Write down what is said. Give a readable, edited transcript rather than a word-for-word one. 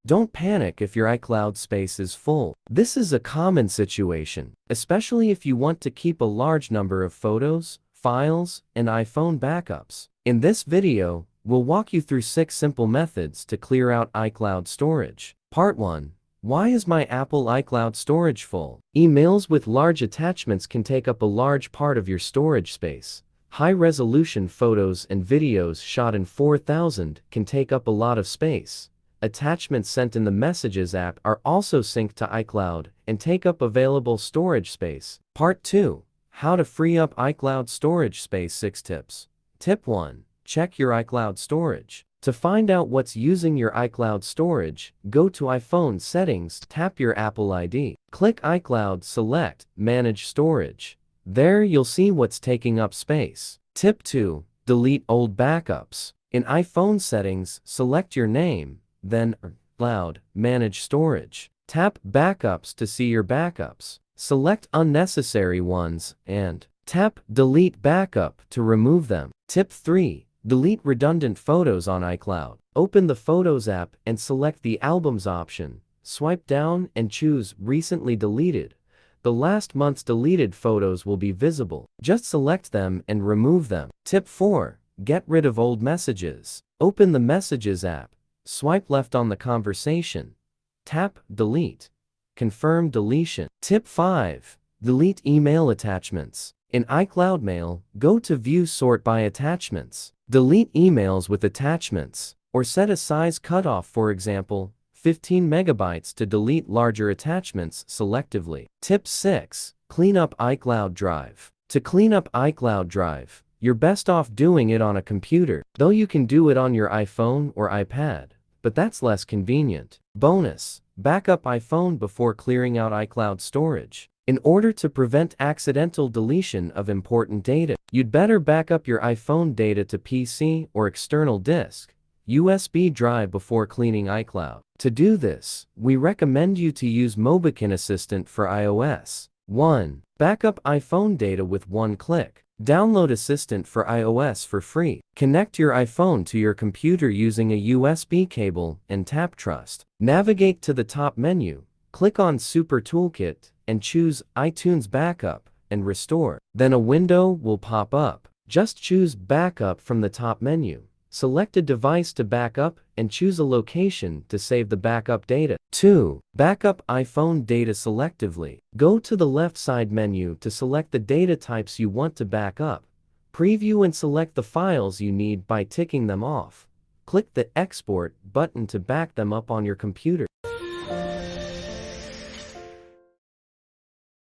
Don't panic if your iCloud space is full. This is a common situation, especially if you want to keep a large number of photos, files, and iPhone backups. In this video, we'll walk you through 6 simple methods to clear out iCloud storage. Part 1. Why is my Apple iCloud storage full? Emails with large attachments can take up a large part of your storage space. High-resolution photos and videos shot in 4000 can take up a lot of space. Attachments sent in the Messages app are also synced to iCloud and take up available storage space. Part 2. How to free up iCloud storage space. 6 tips. Tip 1. Check your iCloud storage. To find out what's using your iCloud storage, go to iPhone Settings, tap your Apple ID. Click iCloud, select Manage Storage. There you'll see what's taking up space. Tip 2. Delete old backups. In iPhone Settings, select your name, then iCloud, Manage Storage. Tap Backups to see your backups. Select unnecessary ones and tap Delete Backup to remove them. Tip 3. Delete redundant photos on iCloud. Open the Photos app and select the Albums option. Swipe down and choose Recently Deleted. The last month's deleted photos will be visible. Just select them and remove them. Tip 4. Get rid of old messages. Open the Messages app. Swipe left on the conversation. Tap Delete. Confirm deletion. Tip 5. Delete email attachments. In iCloud Mail, go to View, Sort by Attachments. Delete emails with attachments, or set a size cutoff, for example, 15 megabytes to delete larger attachments selectively. Tip 6. Clean up iCloud Drive. To clean up iCloud Drive, you're best off doing it on a computer, though you can do it on your iPhone or iPad, but that's less convenient. Bonus: back up iPhone before clearing out iCloud storage. In order to prevent accidental deletion of important data, you'd better back up your iPhone data to PC or external disk, USB drive before cleaning iCloud. To do this, we recommend you to use Mobikin Assistant for iOS. 1. Backup iPhone data with one click. Download Assistant for iOS for free. Connect your iPhone to your computer using a USB cable and tap Trust. Navigate to the top menu, click on Super Toolkit, and choose iTunes Backup and Restore. Then a window will pop up. Just choose Backup from the top menu. Select a device to backup and choose a location to save the backup data. 2. Backup iPhone data selectively. Go to the left side menu to select the data types you want to back up. Preview and select the files you need by ticking them off. Click the Export button to back them up on your computer.